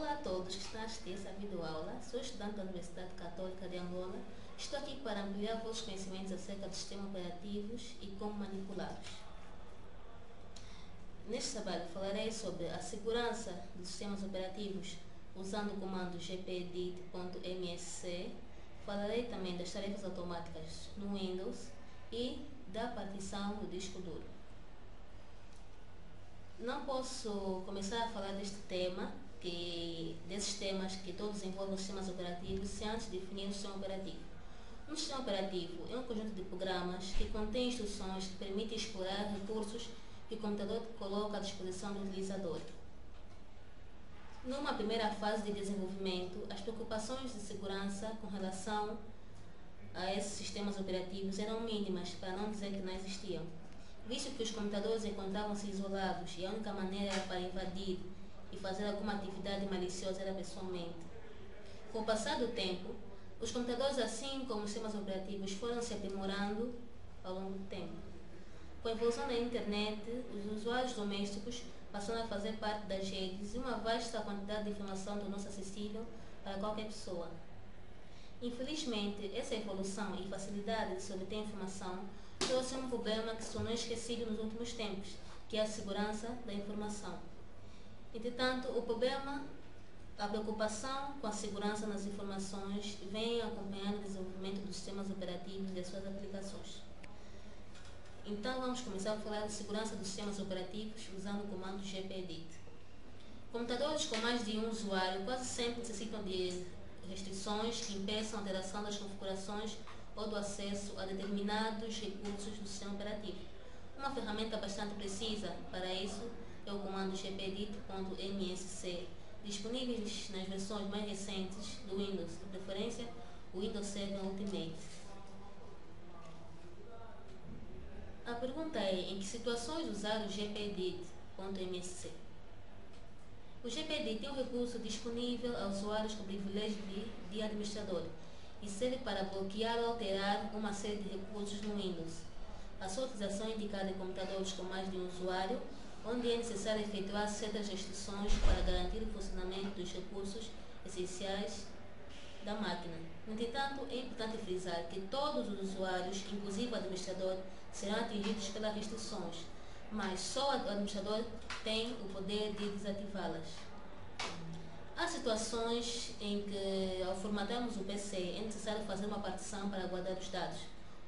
Olá a todos que estão a assistir essa videoaula. Sou estudante da Universidade Católica de Angola. Estou aqui para ampliar vossos conhecimentos acerca dos sistemas operativos e como manipulá-los. Neste trabalho falarei sobre a segurança dos sistemas operativos usando o comando gpedit.msc. Falarei também das tarefas automáticas no Windows e da partição do disco duro. Não posso começar a falar deste tema, desses temas que todos envolvem os sistemas operativos, sem antes definir o sistema operativo. Um sistema operativo é um conjunto de programas que contém instruções que permitem explorar recursos que o computador coloca à disposição do utilizador. Numa primeira fase de desenvolvimento, as preocupações de segurança com relação a esses sistemas operativos eram mínimas, para não dizer que não existiam, visto que os computadores encontravam-se isolados e a única maneira era para invadir e fazer alguma atividade maliciosa era pessoalmente. Com o passar do tempo, os computadores, assim como os sistemas operativos, foram se aprimorando ao longo do tempo. Com a evolução da internet, os usuários domésticos passaram a fazer parte das redes e uma vasta quantidade de informação tornou-se acessível para qualquer pessoa. Infelizmente, essa evolução e facilidade de se obter informação trouxe um problema que se tornou esquecido nos últimos tempos, que é a segurança da informação. Entretanto, a preocupação com a segurança nas informações vem acompanhando o desenvolvimento dos sistemas operativos e das suas aplicações. Então, vamos começar a falar de segurança dos sistemas operativos usando o comando gpedit. Computadores com mais de um usuário quase sempre necessitam de restrições que impeçam a alteração das configurações ou do acesso a determinados recursos do sistema operativo. Uma ferramenta bastante precisa para isso é o comando gpedit.msc, disponíveis nas versões mais recentes do Windows, de preferência o Windows 7 Ultimate. A pergunta é: em que situações usar o gpedit.msc? O gpedit é um recurso disponível a usuários com privilégio de administrador e serve para bloquear ou alterar uma série de recursos no Windows. A sua utilização é indicada em computadores com mais de um usuário, onde é necessário efetuar certas restrições para garantir o funcionamento dos recursos essenciais da máquina. No entanto, é importante frisar que todos os usuários, inclusive o administrador, serão atingidos pelas restrições, mas só o administrador tem o poder de desativá-las. Há situações em que, ao formatarmos o PC, é necessário fazer uma partição para guardar os dados.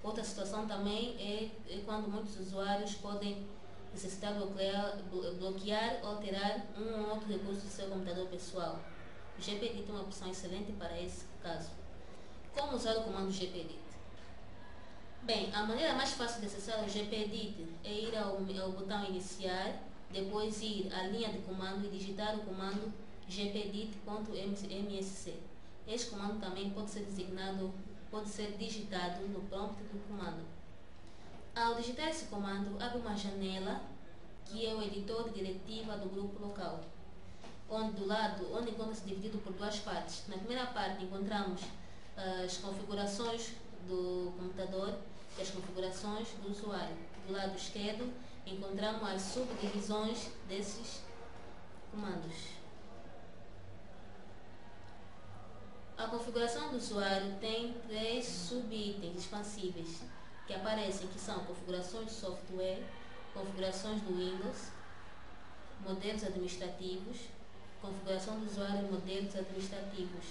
Outra situação também é quando muitos usuários podem necessitar bloquear ou alterar um ou outro recurso do seu computador pessoal. O gpedit é uma opção excelente para esse caso. Como usar o comando gpedit? Bem, a maneira mais fácil de acessar o gpedit é ir ao botão iniciar, depois ir à linha de comando e digitar o comando gpedit.msc. Este comando também pode ser digitado no prompt do comando. Ao digitar esse comando, abre uma janela que é o editor de diretiva do grupo local, onde encontra-se dividido por duas partes. Na primeira parte encontramos as configurações do computador e as configurações do usuário. Do lado esquerdo encontramos as subdivisões desses comandos. A configuração do usuário tem 3 subitens expansíveis que aparecem, que são configurações de software, configurações do Windows, modelos administrativos, configuração do usuário e modelos administrativos,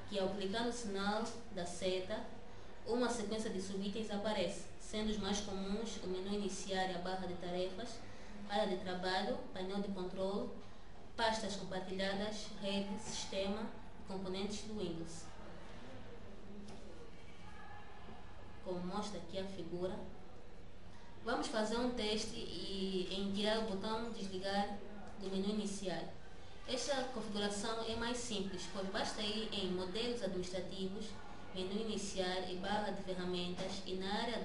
que ao clicar no sinal da seta, uma sequência de subitens aparece, sendo os mais comuns o menu iniciar e a barra de tarefas, área de trabalho, painel de controle, pastas compartilhadas, rede, sistema e componentes do Windows. Como mostra aqui a figura, vamos fazer um teste em tirar o botão desligar do menu inicial. Esta configuração é mais simples, pois basta ir em modelos administrativos, menu iniciar e barra de ferramentas e na área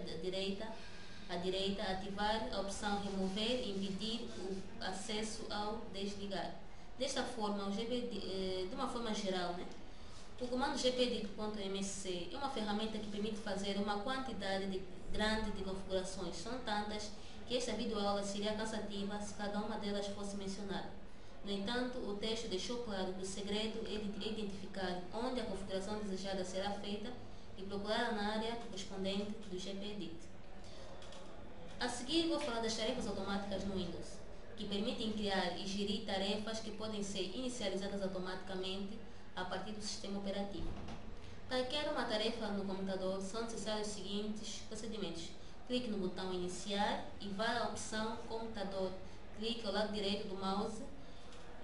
à direita ativar a opção remover e impedir o acesso ao desligar. Desta forma, de uma forma geral, o comando gpedit.msc é uma ferramenta que permite fazer uma quantidade grande de configurações. São tantas que esta videoaula seria cansativa se cada uma delas fosse mencionada. No entanto, o texto deixou claro que o segredo é identificar onde a configuração desejada será feita e procurar na área correspondente do GPEdit. A seguir, vou falar das tarefas automáticas no Windows, que permitem criar e gerir tarefas que podem ser inicializadas automaticamente a partir do sistema operativo. Para criar uma tarefa no computador, são necessários os seguintes procedimentos. Clique no botão Iniciar e vá à opção Computador. Clique ao lado direito do mouse,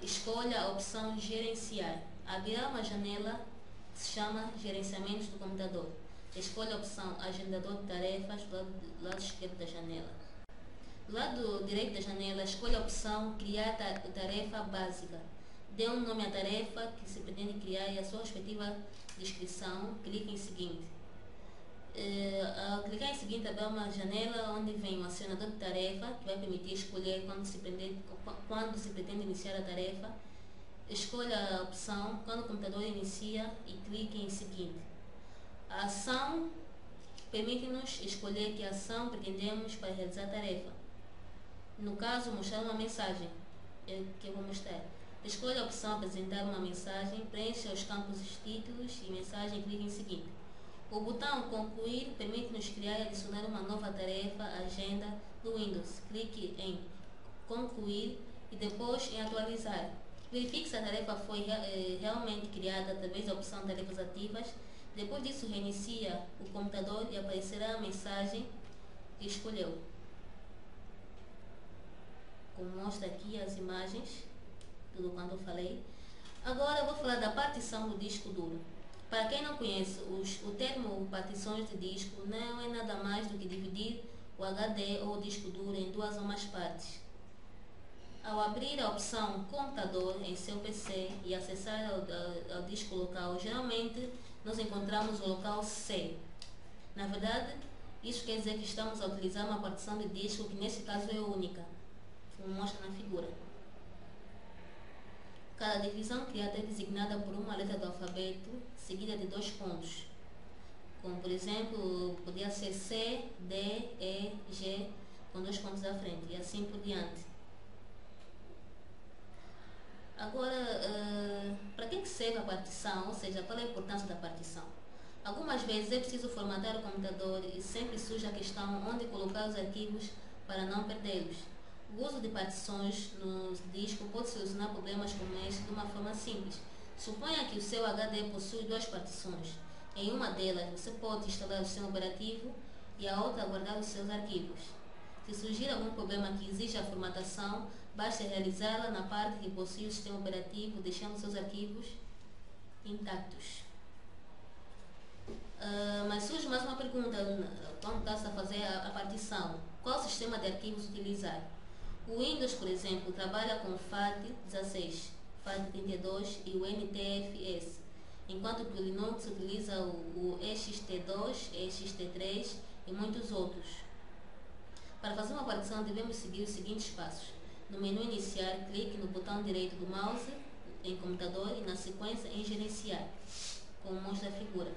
escolha a opção Gerenciar. Abrirá uma janela que se chama Gerenciamento do computador. Escolha a opção Agendador de tarefas do lado esquerdo da janela. Do lado direito da janela, escolha a opção Criar tarefa básica. Dê um nome à tarefa que se pretende criar e a sua respectiva descrição. Clique em Seguinte. Ao clicar em Seguinte, abre uma janela onde vem o acionador de tarefa, que vai permitir escolher quando se pretende iniciar a tarefa. Escolha a opção quando o computador inicia e clique em Seguinte. A ação permite-nos escolher que ação pretendemos para realizar a tarefa. No caso, mostrar uma mensagem, que eu vou mostrar. Escolha a opção Apresentar uma mensagem, preencha os campos títulos e mensagem e clique em Seguinte. O botão Concluir permite-nos criar e adicionar uma nova tarefa, agenda, do Windows. Clique em Concluir e depois em Atualizar. Verifique se a tarefa foi realmente criada através da opção Tarefas Ativas. Depois disso, reinicia o computador e aparecerá a mensagem que escolheu. Como mostra aqui as imagens, tudo quanto eu falei. Agora eu vou falar da partição do disco duro. Para quem não conhece, o termo partições de disco não é nada mais do que dividir o HD ou o disco duro em duas ou mais partes. Ao abrir a opção Computador em seu PC e acessar ao disco local, geralmente nós encontramos o local C. Na verdade, isso quer dizer que estamos a utilizar uma partição de disco que nesse caso é única, como mostra na figura. Cada divisão criada é designada por uma letra do alfabeto, seguida de 2 pontos. Como, por exemplo, podia ser C, D, E, G, com 2 pontos à frente, e assim por diante. Agora, para que serve a partição, ou seja, qual é a importância da partição? Algumas vezes é preciso formatar o computador e sempre surge a questão onde colocar os arquivos para não perdê-los. O uso de partições no disco pode solucionar problemas como este de uma forma simples. Suponha que o seu HD possui 2 partições. Em uma delas, você pode instalar o sistema operativo e a outra guardar os seus arquivos. Se surgir algum problema que exija a formatação, basta realizá-la na parte que possui o sistema operativo, deixando seus arquivos intactos. Mas surge mais uma pergunta quando está a fazer a partição. Qual sistema de arquivos utilizar? O Windows, por exemplo, trabalha com o FAT16, FAT32 e o NTFS, enquanto que o Linux utiliza o ext2, ext3 e muitos outros. Para fazer uma partição, devemos seguir os seguintes passos. No menu Iniciar, clique no botão direito do mouse em Computador e na sequência em Gerenciar, como mostra a figura.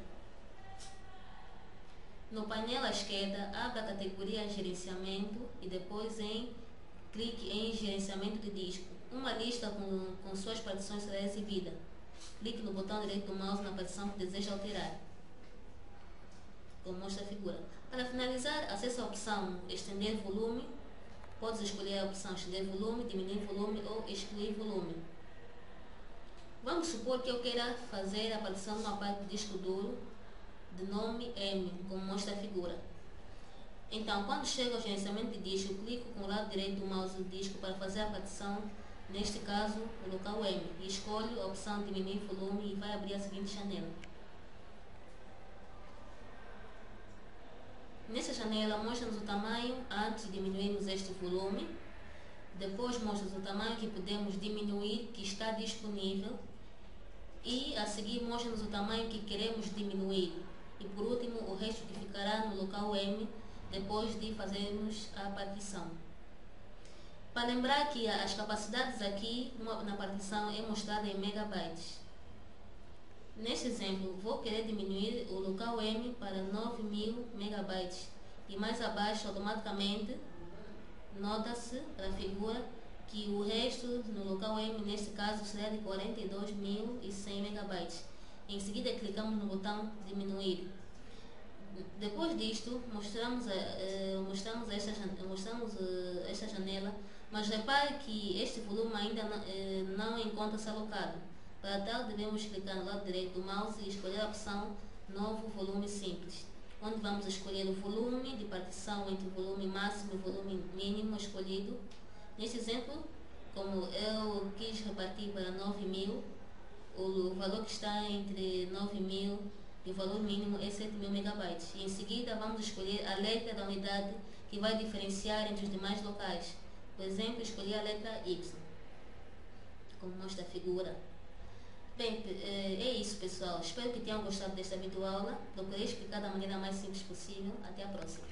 No painel à esquerda, abra a categoria Gerenciamento e depois clique em Gerenciamento de disco. Uma lista com suas partições será exibida. Clique no botão direito do mouse na partição que deseja alterar, como mostra a figura. Para finalizar, acesse a opção Estender volume. Podes escolher a opção Estender volume, Diminuir volume ou Excluir volume. Vamos supor que eu queira fazer a partição de uma parte do disco duro de nome M, como mostra a figura. Então, quando chego ao gerenciamento de disco, clico com o lado direito do mouse do disco para fazer a partição, neste caso, o local M, e escolho a opção Diminuir volume e vai abrir a seguinte janela. Nessa janela, mostra-nos o tamanho antes de diminuirmos este volume. Depois mostra-nos o tamanho que podemos diminuir, que está disponível. E a seguir mostra-nos o tamanho que queremos diminuir. E por último, o resto que ficará no local M, depois de fazermos a partição. Para lembrar que as capacidades aqui na partição é mostrada em megabytes. Neste exemplo, vou querer diminuir o local M para 9000 megabytes e mais abaixo automaticamente nota-se na figura que o resto no local M, neste caso, será de 42.100 megabytes. Em seguida, clicamos no botão diminuir. Depois disto, mostramos esta janela, mas repare que este volume ainda não encontra-se alocado. Para tal, devemos clicar no lado direito do mouse e escolher a opção Novo Volume Simples, onde vamos escolher o volume de partição entre o volume máximo e o volume mínimo escolhido. Neste exemplo, como eu quis repartir para 9.000, o valor que está entre 9.000 e o valor mínimo é 7.000 megabytes. E em seguida vamos escolher a letra da unidade que vai diferenciar entre os demais locais. Por exemplo, escolhi a letra Y, como mostra a figura. Bem, é isso, pessoal. Espero que tenham gostado desta videoaula. Procurei explicar da maneira mais simples possível. Até a próxima.